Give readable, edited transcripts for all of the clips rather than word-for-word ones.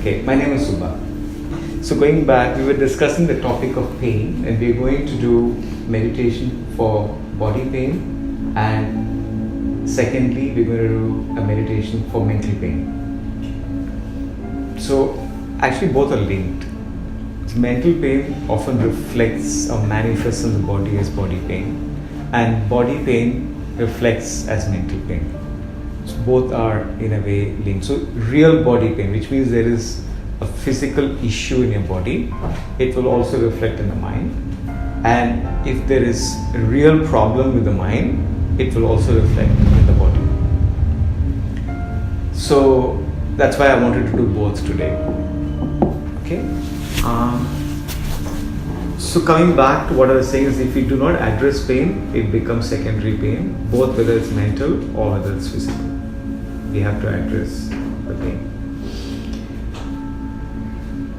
Okay, my name is Subba. So going back, we were discussing the topic of pain, and we're going to do meditation for body pain, and secondly, we're going to do a meditation for mental pain. So actually both are linked. Mental pain often reflects or manifests in the body as body pain, and body pain reflects as mental pain. So both are in a way linked. So real body pain, which means there is a physical issue in your body, it will also reflect in the mind. And if there is a real problem with the mind, it will also reflect in the body. So that's why I wanted to do both today. Okay. So coming back to what I was saying is, if we do not address pain, it becomes secondary pain, both whether it's mental or whether it's physical. We have to address the pain.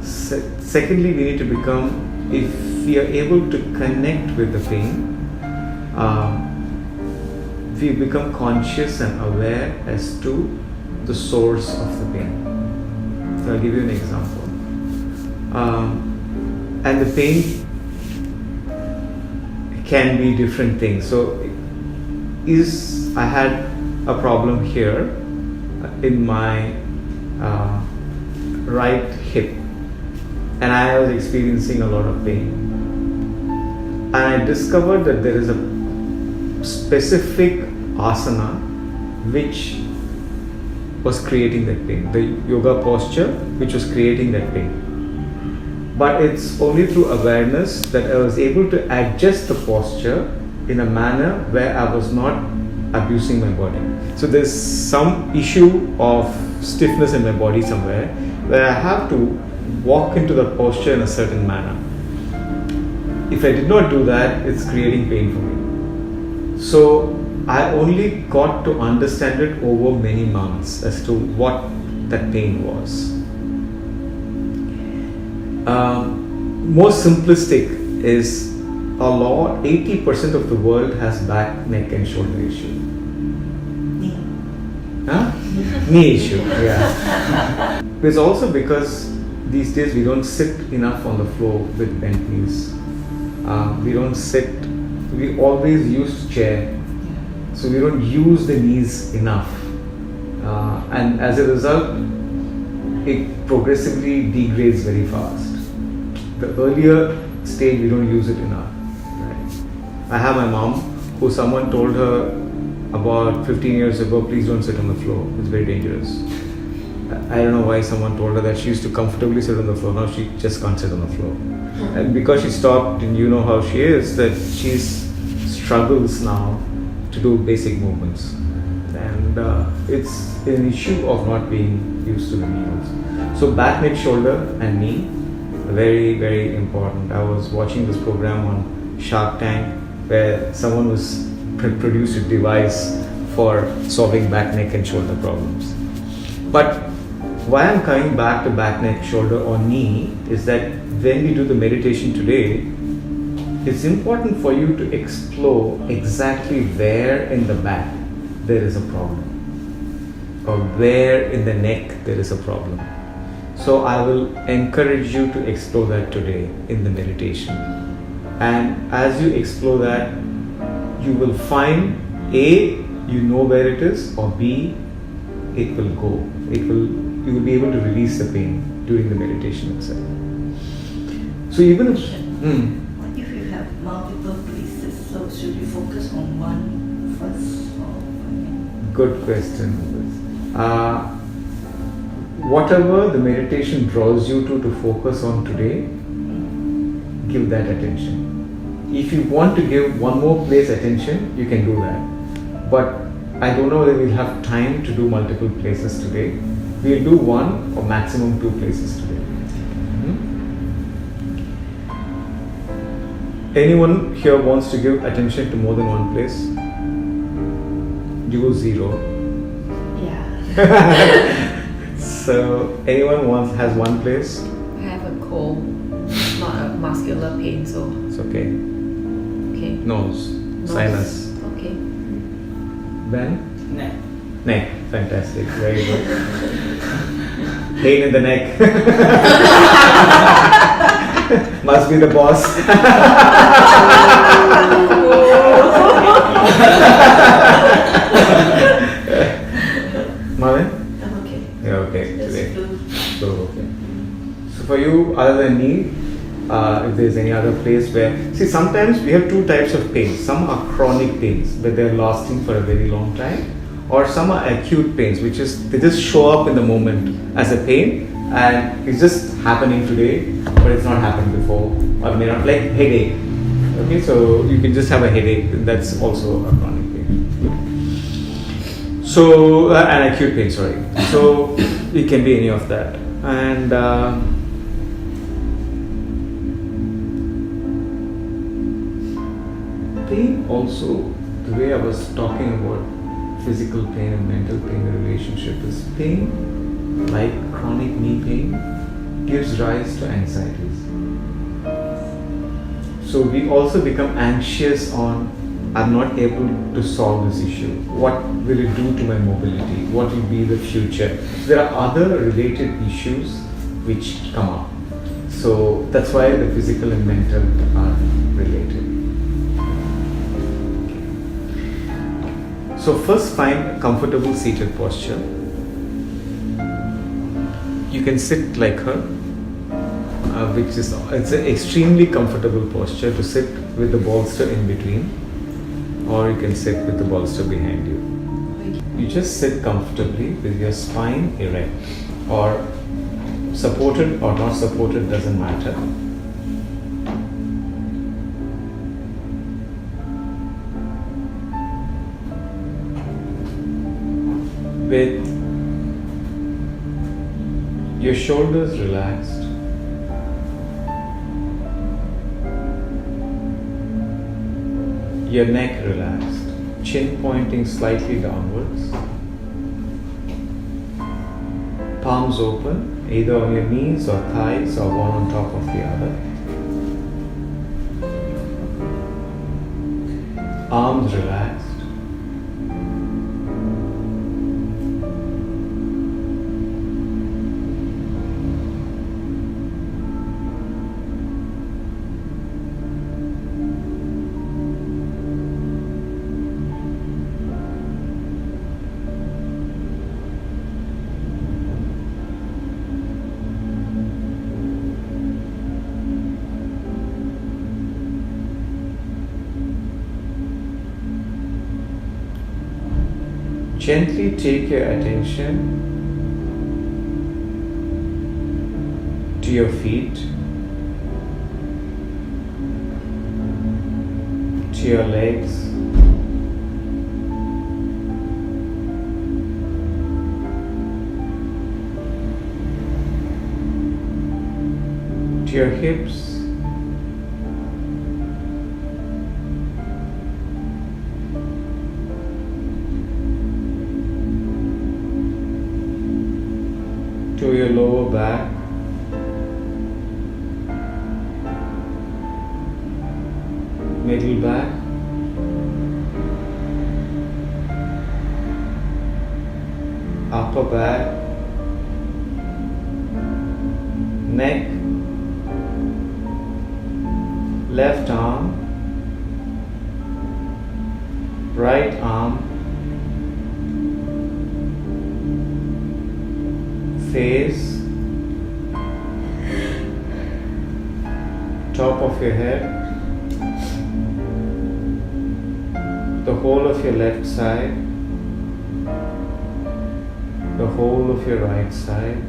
Secondly, we need to become, if we are able to connect with the pain, we become conscious and aware as to the source of the pain. So I'll give you an example. And the pain can be different things. So I had a problem here in my right hip, and I was experiencing a lot of pain. And I discovered that there is a specific asana which was creating that pain, the yoga posture which was creating that pain. But it's only through awareness that I was able to adjust the posture in a manner where I was not abusing my body. So there's some issue of stiffness in my body somewhere where I have to walk into the posture in a certain manner. If I did not do that, it's creating pain for me. So I only got to understand it over many months as to what that pain was. Most simplistic is a law. 80% of the world has back, neck and shoulder issue. Knee. Huh? Knee issue, yeah. It's also because these days we don't sit enough on the floor with bent knees. We don't sit, we always use chair. So we don't use the knees enough. And as a result, it progressively degrades very fast. The earlier stage, we don't use it enough. Right? I have my mom, who someone told her about 15 years ago, please don't sit on the floor, it's very dangerous. I don't know why someone told her that. She used to comfortably sit on the floor, now she just can't sit on the floor. And because she stopped, and you know how she is, that she struggles now to do basic movements. And it's an issue of not being used to the knee also. So back, neck, shoulder and knee, very, very important. I was watching this program on Shark Tank where someone was produced a device for solving back, neck and shoulder problems. But why I'm coming back to back, neck, shoulder or knee is that when we do the meditation today, it's important for you to explore exactly where in the back there is a problem, or where in the neck there is a problem. So I will encourage you to explore that today in the meditation. And as you explore that, you will find A, you know where it is, or B, it will go. You will be able to release the pain during the meditation itself. So even if What if you have multiple places? So should you focus on one first or one? Good question. Whatever the meditation draws you to focus on today, give that attention. If you want to give one more place attention, you can do that. But I don't know whether we'll have time to do multiple places today. We'll do one or maximum two places today. Anyone here wants to give attention to more than one place? You go zero. Yeah. So anyone has one place? I have a cold, not a muscular pain, so It's okay. okay. Nose. Sinus. Okay. Ben? Neck. Neck. Fantastic. Very good. Pain in the neck. Must be the boss. Marvin? I'm okay. You're okay Just today. flu. So okay. So for you, other than knee, if there's any other place where, see, sometimes we have two types of pains. Some are chronic pains, but they're lasting for a very long time, or some are acute pains, which is they just show up in the moment as a pain, and it's just happening today, but it's not happened before, or may not, like headache. Okay, so you can just have a headache. That's also a chronic pain. So an acute pain, sorry. So it can be any of that, and. Pain also, the way I was talking about physical pain and mental pain, the relationship is pain, like chronic knee pain, gives rise to anxieties. So we also become anxious on, I'm not able to solve this issue. What will it do to my mobility? What will be the future? So there are other related issues which come up. So that's why the physical and mental are related. So first find a comfortable seated posture. You can sit like her, which is it's an extremely comfortable posture to sit with the bolster in between, or you can sit with the bolster behind you. You just sit comfortably with your spine erect, or supported or not supported, doesn't matter. With your shoulders relaxed, your neck relaxed, chin pointing slightly downwards, palms open, either on your knees or thighs or one on top of the other. Arms relaxed. Gently take your attention to your feet, to your legs, to your hips, to your lower back, middle back, upper back, neck, left arm, right arm, face, top of your head, the whole of your left side, the whole of your right side,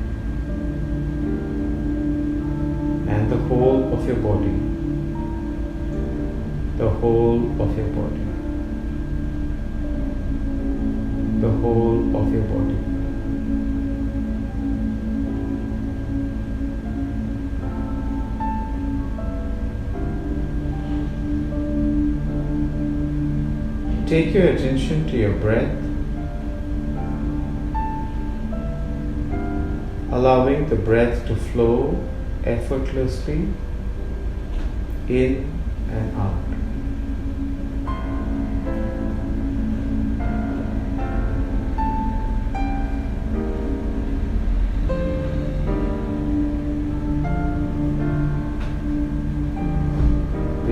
and the whole of your body, the whole of your body, the whole of your body. Take your attention to your breath, allowing the breath to flow effortlessly in and out.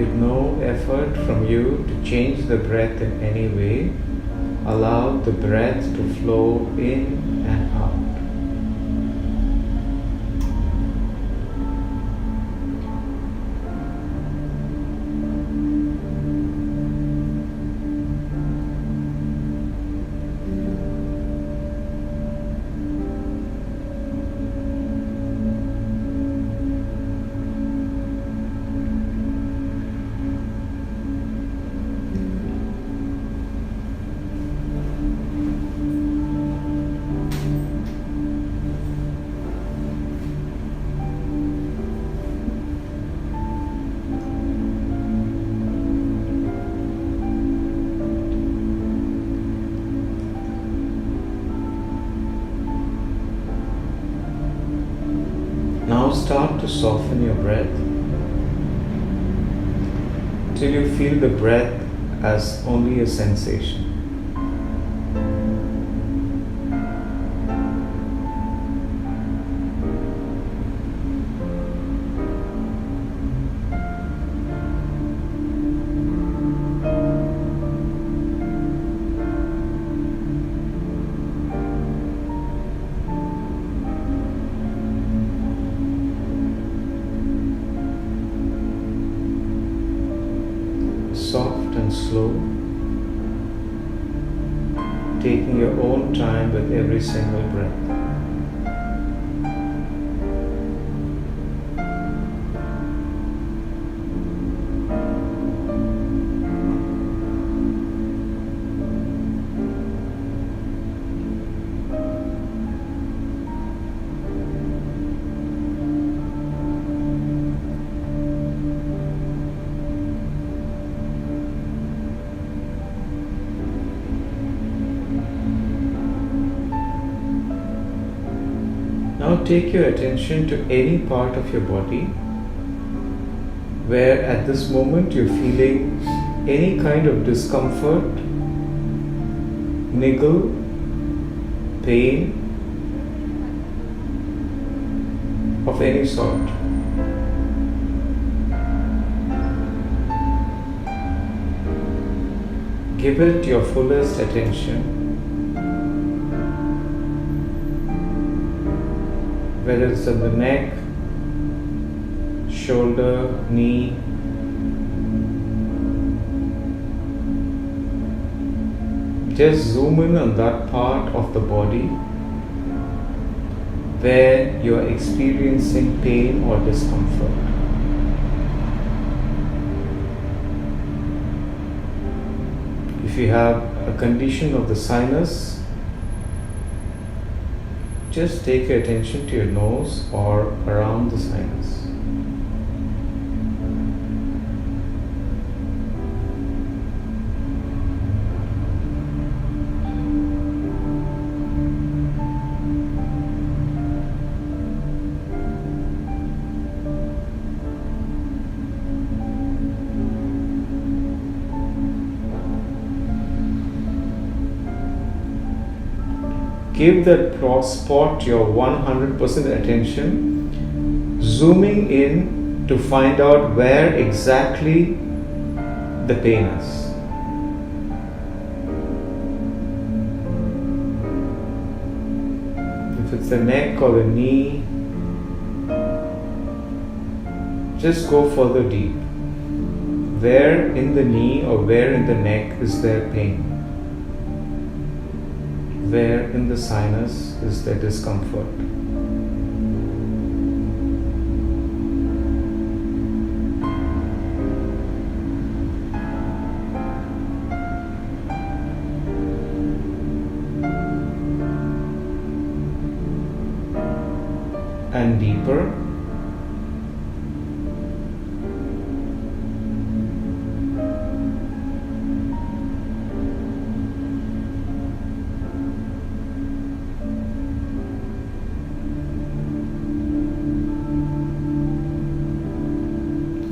with no effort from you to change the breath in any way, allow the breath to flow in and out. Now start to soften your breath till you feel the breath as only a sensation. Soft and slow, taking your own time with every single breath. Now take your attention to any part of your body where at this moment you're feeling any kind of discomfort, niggle, pain of any sort. Give it your fullest attention. Whether it's in the neck, shoulder, knee, just zoom in on that part of the body where you are experiencing pain or discomfort. If you have a condition of the sinus, just take your attention to your nose or around the sinus. Give that spot your 100% attention, zooming in to find out where exactly the pain is. If it's the neck or the knee, just go further deep. Where in the knee or where in the neck is there pain? Where in the sinus is there discomfort? And deeper.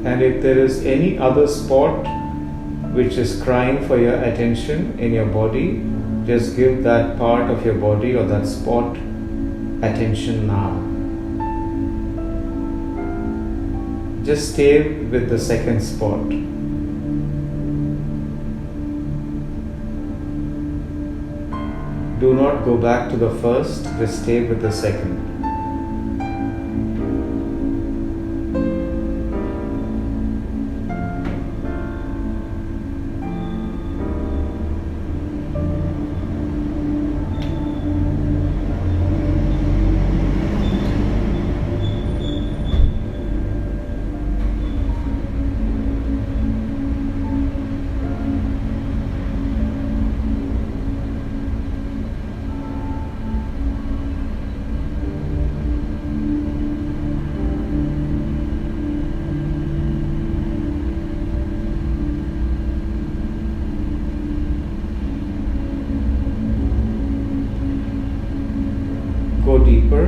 And if there is any other spot which is crying for your attention in your body, just give that part of your body or that spot attention now. Just stay with the second spot. Do not go back to the first, just stay with the second. Go deeper.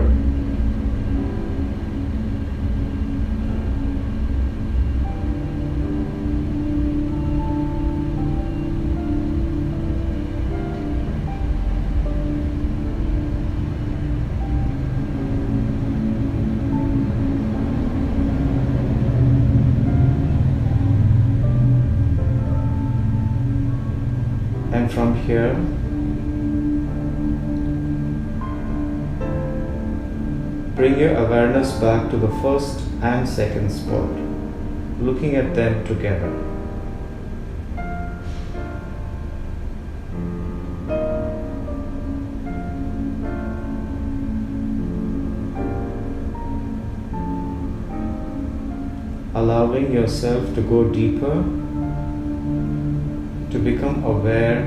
And from here, bring your awareness back to the first and second spot, looking at them together. Allowing yourself to go deeper, to become aware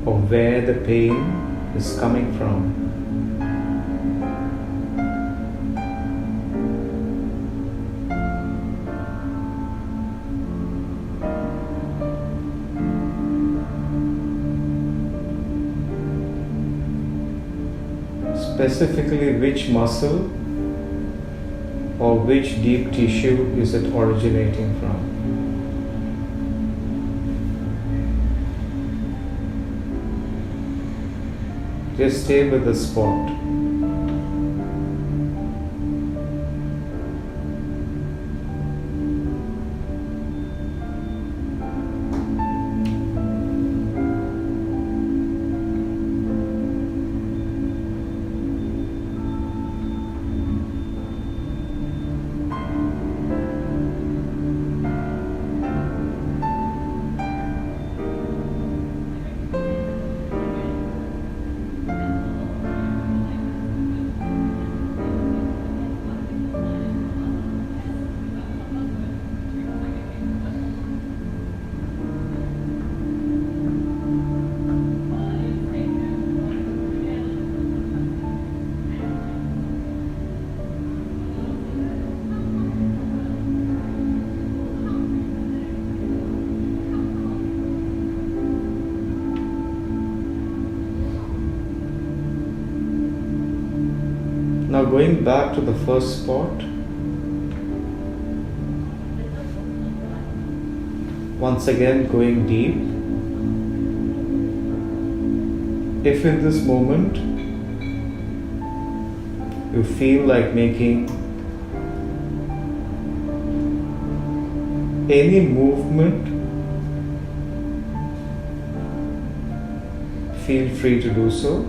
of where the pain is coming from. Specifically, which muscle or which deep tissue is it originating from? Just stay with the spot. Now going back to the first spot, once again going deep. If in this moment you feel like making any movement, feel free to do so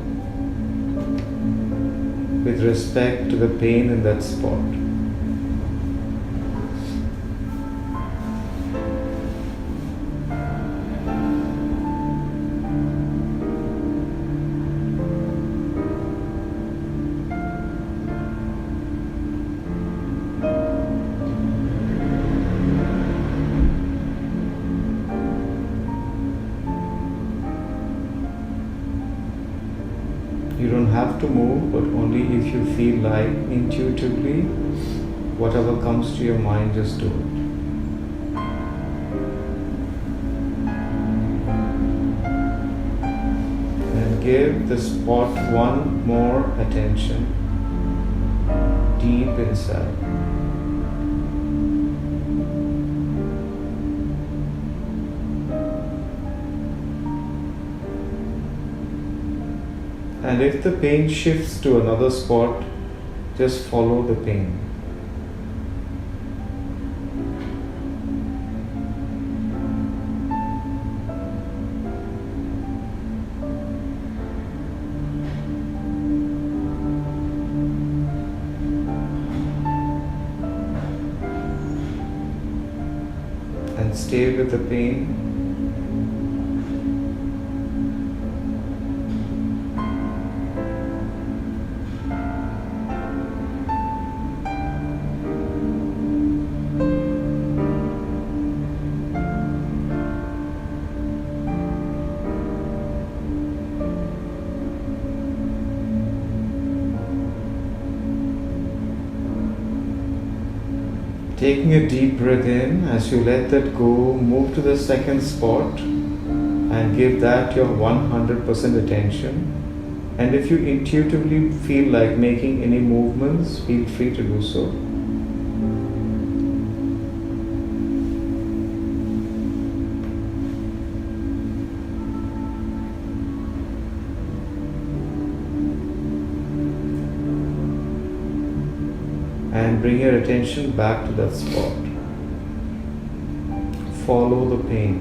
with respect to the pain in that spot. You don't have to move, but only if you feel like intuitively, whatever comes to your mind, just do it. And give the spot one more attention deep inside. And if the pain shifts to another spot, just follow the pain. stay with the pain. Taking a deep breath in, as you let that go, move to the second spot and give that your 100% attention. And if you intuitively feel like making any movements, feel free to do so. And bring your attention back to that spot. Follow the pain.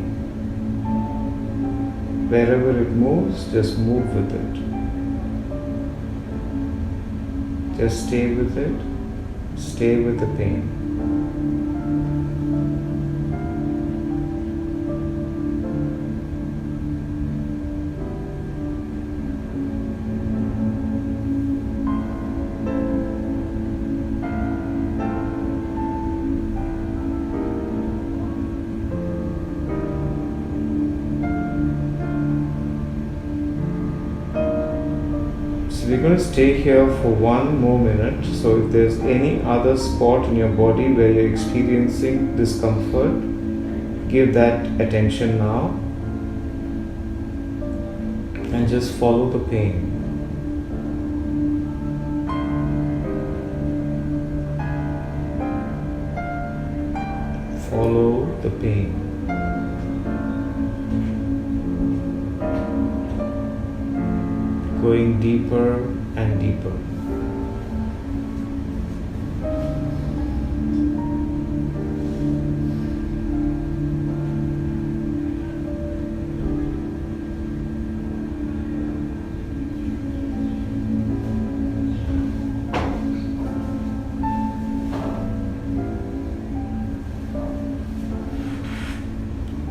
Wherever it moves, just move with it. Just stay with it. Stay with the pain. We're going to stay here for 1 more minute. So if there's any other spot in your body where you're experiencing discomfort, give that attention now and just follow the pain. Follow the pain. Going deeper and deeper.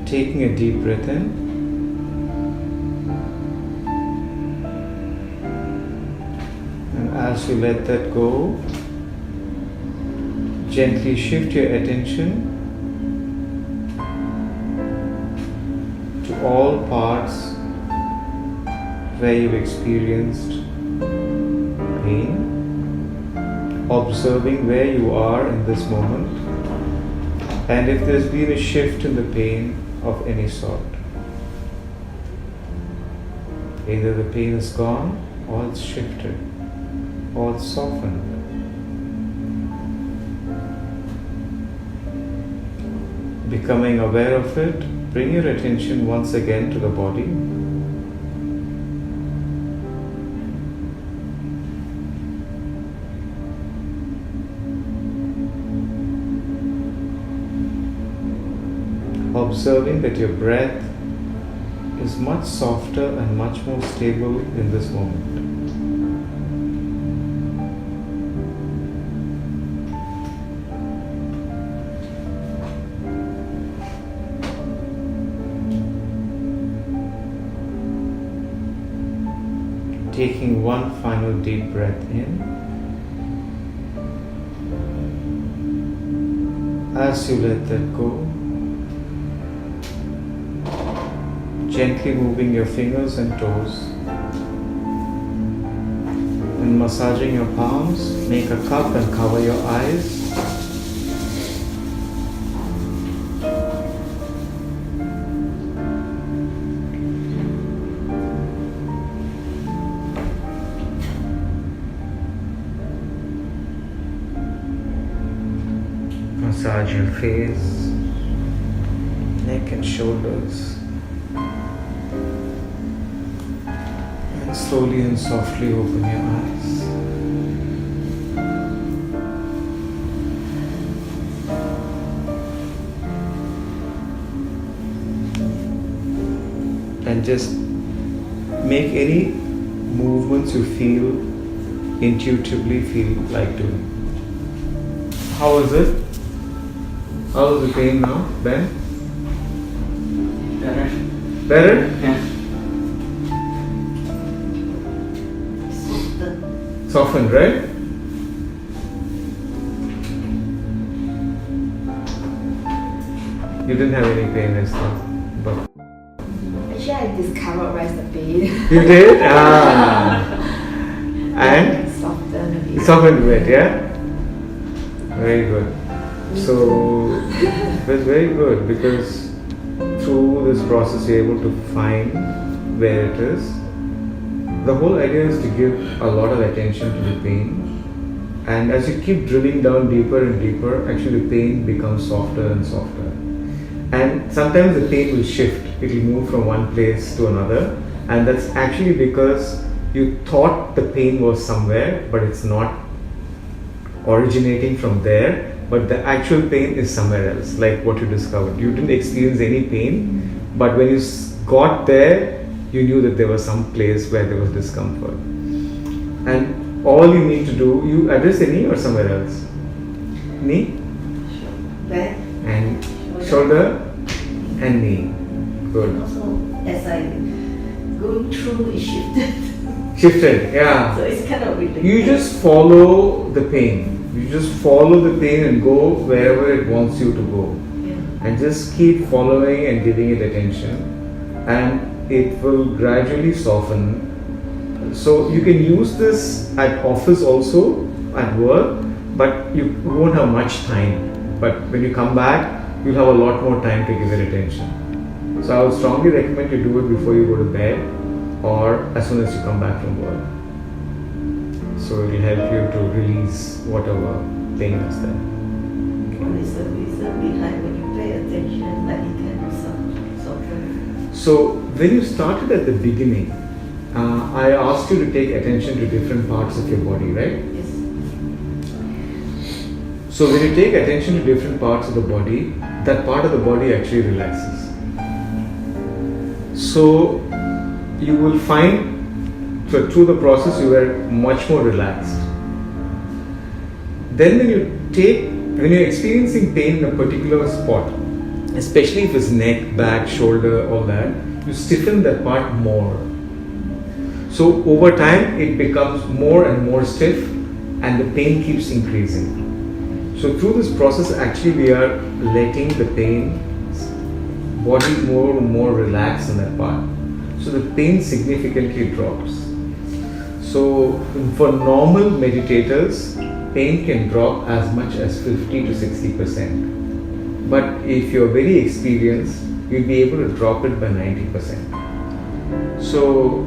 Taking a deep breath in. As you let that go, gently shift your attention to all parts where you've experienced pain, observing where you are in this moment, and if there's been a shift in the pain of any sort. Either the pain is gone or it's shifted. Or softened. Becoming aware of it, bring your attention once again to the body. Observing that your breath is much softer and much more stable in this moment. Taking one final deep breath in. As you let that go, gently moving your fingers and toes and massaging your palms, make a cup and cover your eyes. Massage your face, neck and shoulders, and slowly and softly open your eyes. And just make any movements you feel intuitively feel like doing. How is it? How is the pain now, Ben? Better? Yeah. Soften. Softened, right? You didn't have any pain and stuff. But Actually, I discovered where's the pain. you did? Ah. And? Soften a bit. Softened a bit, yeah? Very good. So, it was very good because through this process you're able to find where it is. The whole idea is to give a lot of attention to the pain. And as you keep drilling down deeper and deeper, actually the pain becomes softer and softer. And sometimes the pain will shift. It will move from one place to another. And that's actually because you thought the pain was somewhere, but it's not originating from there. But the actual pain is somewhere else, like what you discovered. You didn't experience any pain, but when you got there, you knew that there was some place where there was discomfort. And all you need to do, you address the knee or somewhere else? Knee? Back. And shoulder and knee. Good. Also, as I going through, it shifted. Shifted, yeah. So it's kind of related. You just follow the pain. You just follow the pain and go wherever it wants you to go. Yeah. And just keep following and giving it attention. And it will gradually soften. So you can use this at office also, at work, but you won't have much time. But when you come back, you'll have a lot more time to give it attention. So I would strongly recommend you do it before you go to bed or as soon as you come back from work. So it will help you to release whatever pain is there. What is the reason behind when you pay attention, like it can be soften? So when you started at the beginning, I asked you to take attention to different parts of your body, right? Yes. So when you take attention to different parts of the body, that part of the body actually relaxes. So you will find through the process you were much more relaxed. Then when you're experiencing pain in a particular spot, especially if it's neck, back, shoulder, all that, you stiffen that part more. So over time it becomes more and more stiff and the pain keeps increasing. So through this process actually we are letting the pain body more and more relax in that part. So the pain significantly drops. So for normal meditators, pain can drop as much as 50 to 60%. But if you're very experienced, you'll be able to drop it by 90%. So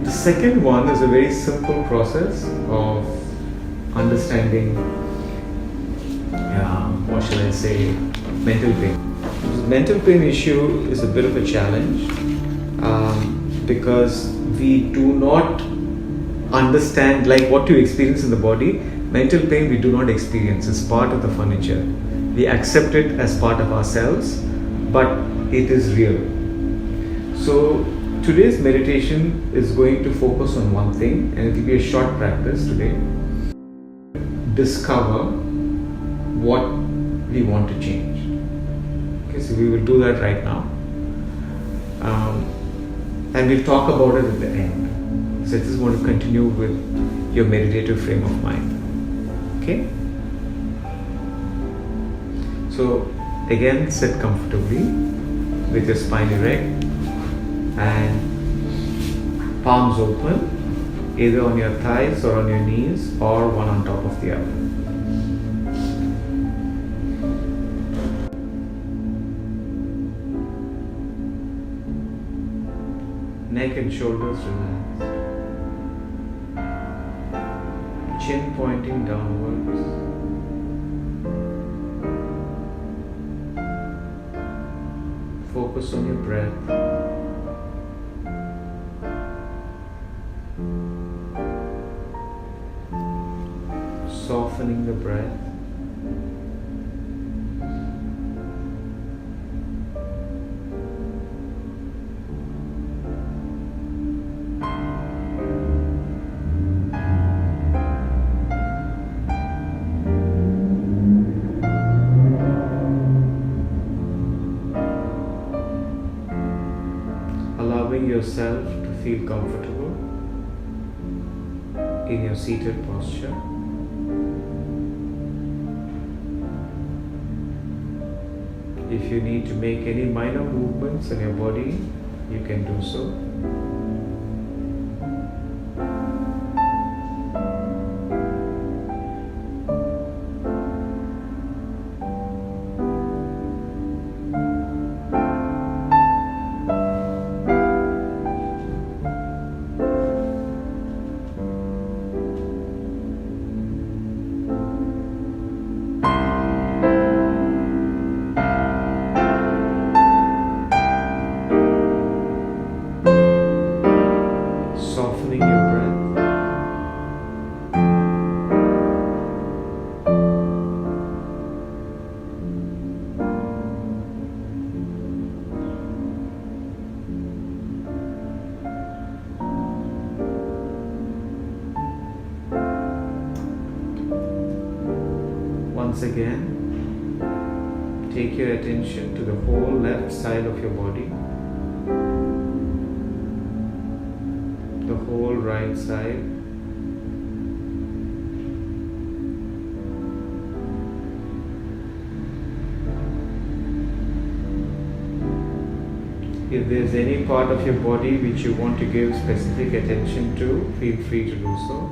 the second one is a very simple process of understanding, what shall I say, mental pain. Mental pain issue is a bit of a challenge because we do not understand, like what you experience in the body, mental pain we do not experience. It's part of the furniture. We accept it as part of ourselves, but it is real. So today's meditation is going to focus on one thing, and it will be a short practice today. Discover what we want to change. Okay, so we will do that right now. And we'll talk about it at the end. So I just want to continue with your meditative frame of mind. Okay? So again, sit comfortably with your spine erect and palms open, either on your thighs or on your knees or one on top of the other. Neck and shoulders relaxed. Chin pointing downwards. Focus on your breath. Softening the breath. yourself to feel comfortable in your seated posture. If you need to make any minor movements in your body, you can do so. Softening your breath. Once again, take your attention to the whole left side of your body, the whole right side, if there's any part of your body which you want to give specific attention to, feel free to do so.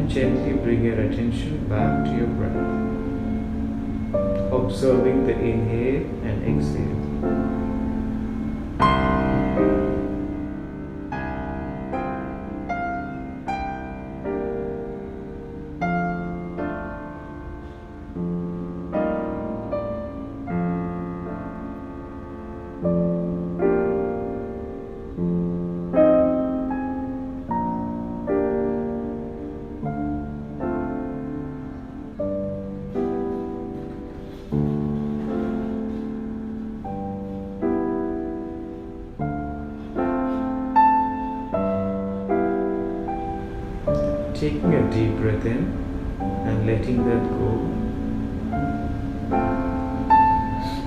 Gently bring your attention back to your breath, observing the inhale and exhale. Taking a deep breath in and letting that go,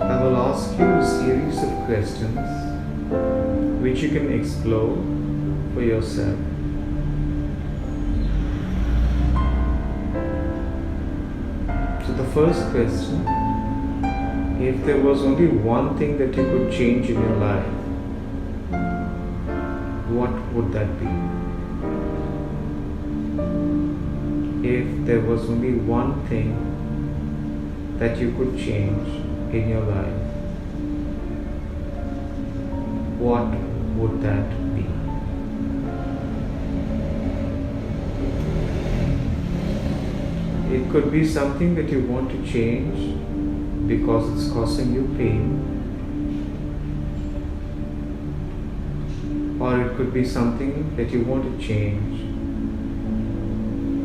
I will ask you a series of questions which you can explore for yourself. So the first question, if there was only one thing that you could change in your life, what would that be? If there was only one thing that you could change in your life, what would that be? It could be something that you want to change because it's causing you pain, or it could be something that you want to change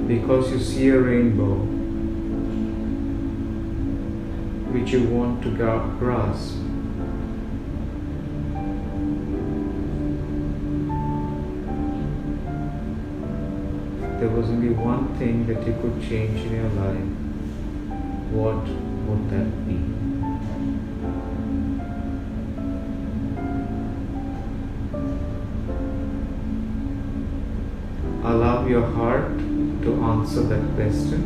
because you see a rainbow which you want to grasp. There was only one thing that you could change in your life, what would that be? Allow your heart to answer that question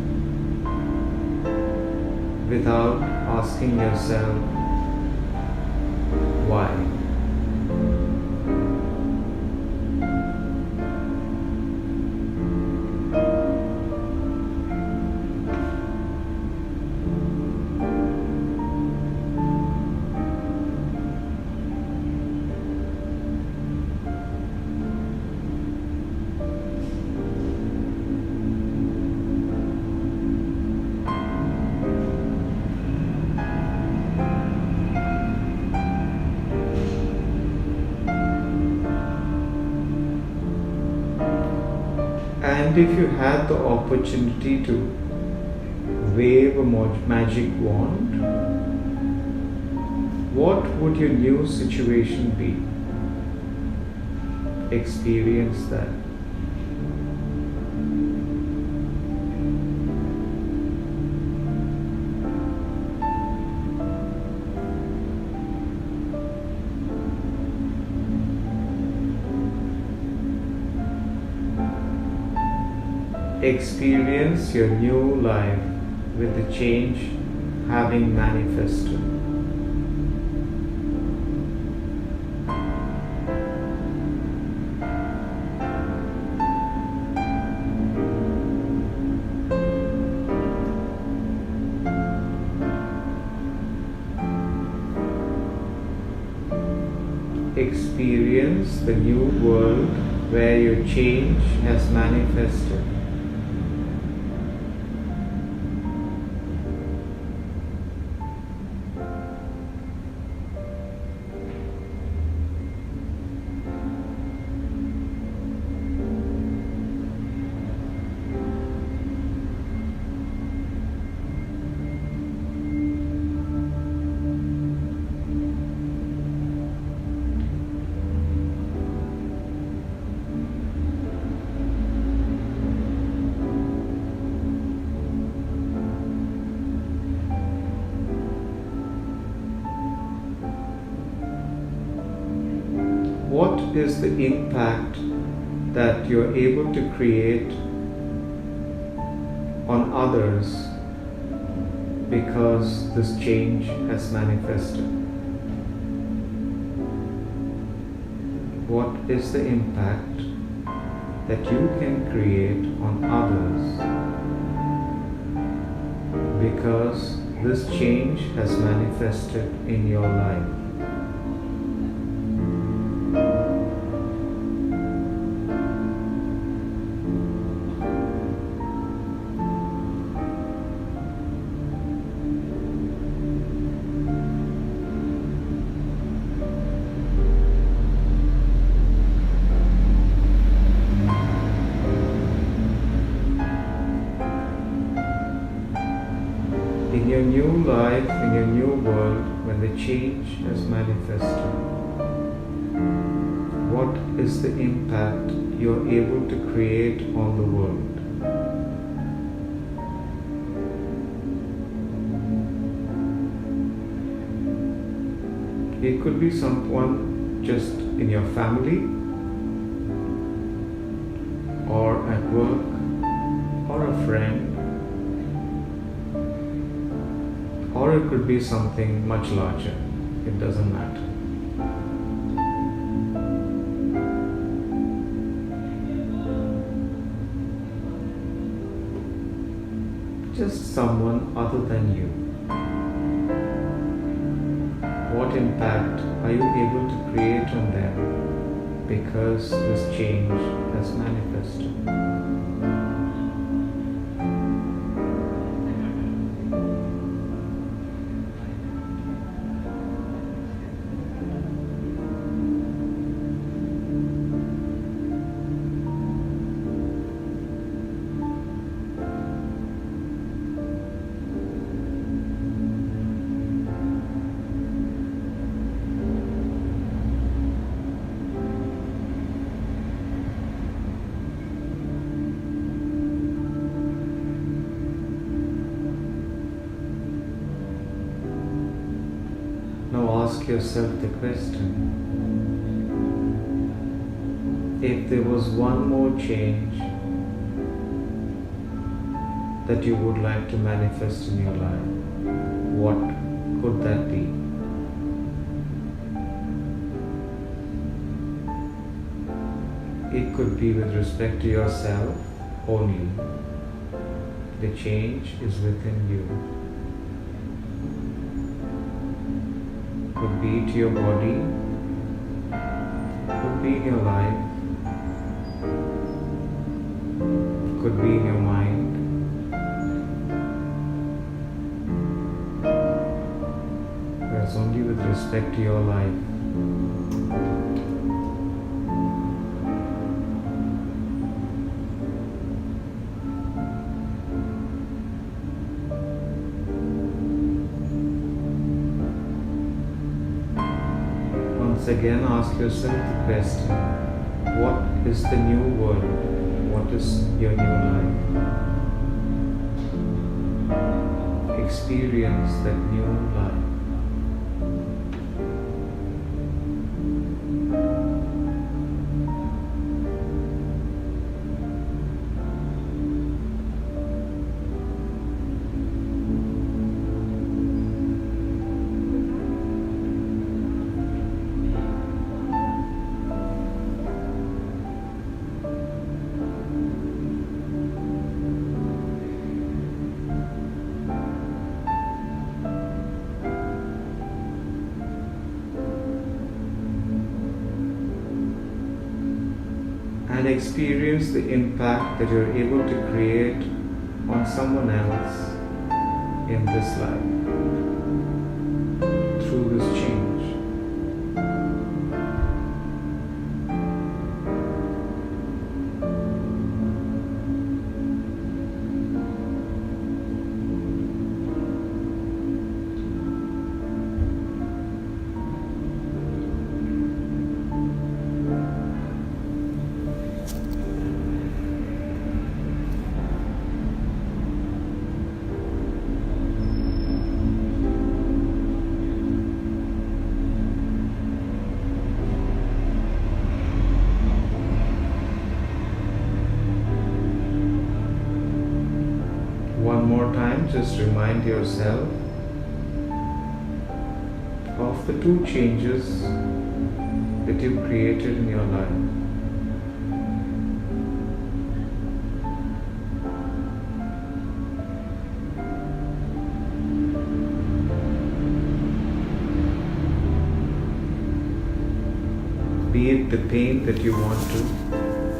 without asking yourself why. And if you had the opportunity to wave a magic wand, what would your new situation be? Experience that. Experience your new life with the change having manifested. Experience the new world where your change has manifested. What is the impact that you're able to create on others because this change has manifested? What is the impact that you can create on others because this change has manifested in your life? In your new life, in your new world, when the change has manifested, what is the impact you're able to create on the world? It could be someone just in your family, or at work, or a friend, or it could be something much larger. It doesn't matter. Just someone other than you. What impact are you able to create on them because this change has manifested? Now ask yourself the question, if there was one more change that you would like to manifest in your life, what could that be? It could be with respect to yourself only. The change is within you. Could be to your body, could be in your life, could be in your mind. That's only with respect to your life. Once again, ask yourself the question, what is the new world? What is your new life? Experience that new life. And experience the impact that you're able to create on someone else in this life through this change. One more time, just remind yourself of the two changes that you've created in your life. Be it the pain that you want to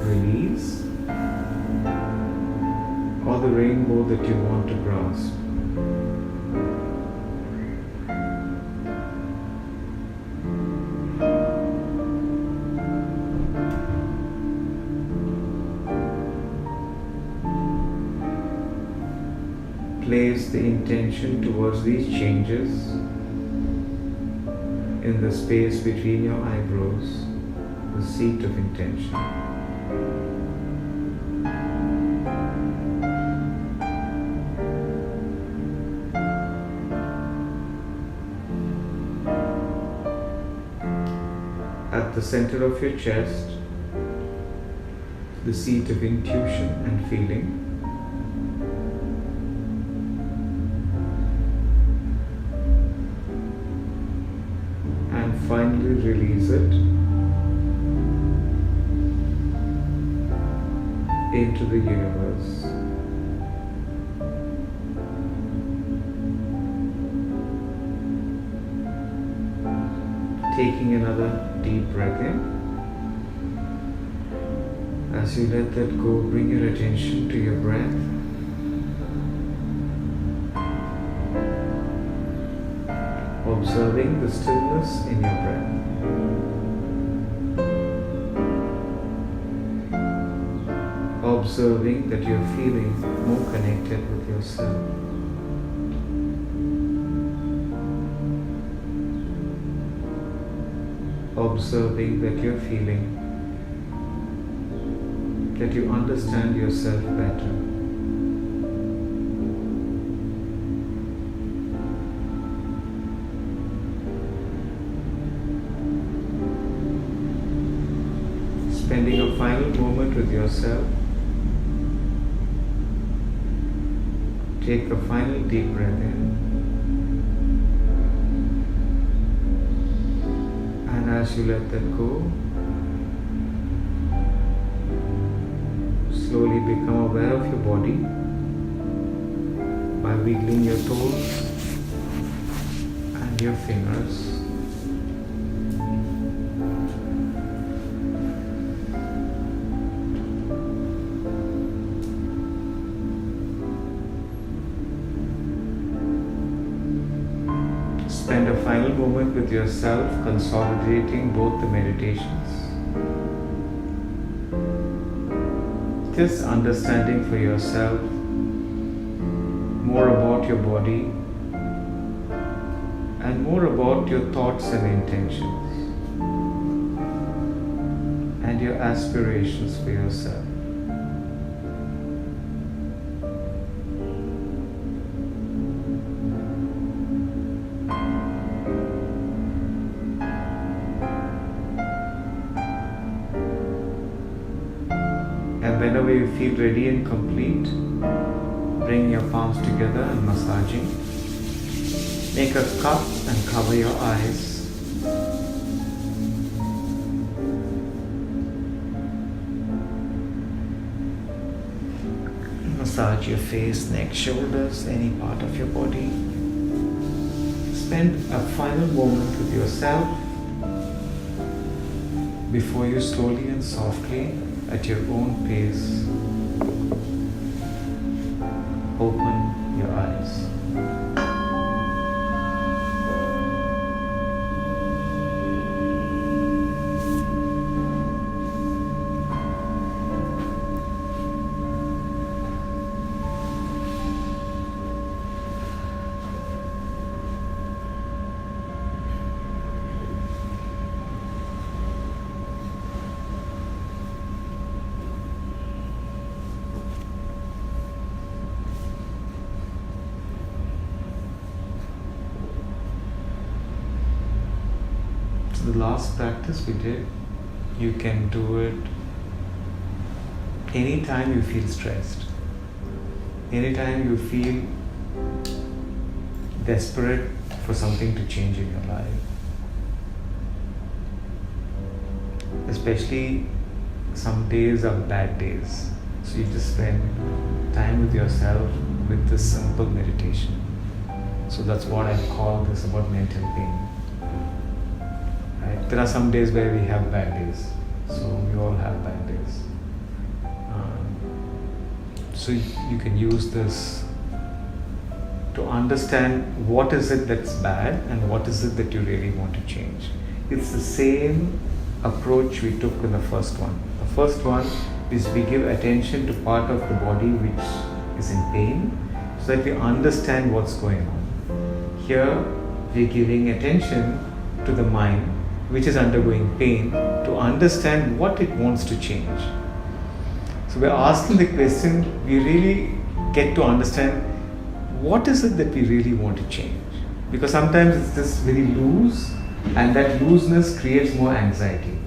release, or the rainbow that you want to grasp. Place the intention towards these changes in the space between your eyebrows, the seat of intention. At the center of your chest, the seat of intuition and feeling. And finally release it into the universe. Taking another deep breath in. As you let that go, bring your attention to your breath. Observing the stillness in your breath. Observing that you're feeling more connected with yourself. Observing that you're feeling that you understand yourself better. Spending a final moment with yourself. Take a final deep breath in. And as you let that go, slowly become aware of your body by wiggling your toes and your fingers. Spend a final moment with yourself, consolidating both the meditations. Just understanding for yourself more about your body and more about your thoughts and intentions. and your aspirations for yourself. And whenever you feel ready and complete, bring your palms together and massaging. Make a cup and cover your eyes. Massage your face, neck, shoulders, any part of your body. Spend a final moment with yourself before you slowly and softly, at your own pace, open your eyes. The last practice we did, you can do it anytime you feel stressed, anytime you feel desperate for something to change in your life. Especially some days are bad days, so you just spend time with yourself with this simple meditation. So that's what I call this about mental pain. There are some days where we have bad days, so we all have bad days. So you can use this to understand what is it that's bad and what is it that you really want to change. It's the same approach we took in the first one. The first one is we give attention to part of the body which is in pain so that we understand what's going on. Here we're giving attention to the mind which is undergoing pain to understand what it wants to change. So by asking the question, we really get to understand what is it that we really want to change. Because sometimes it's just very loose, and that looseness creates more anxiety.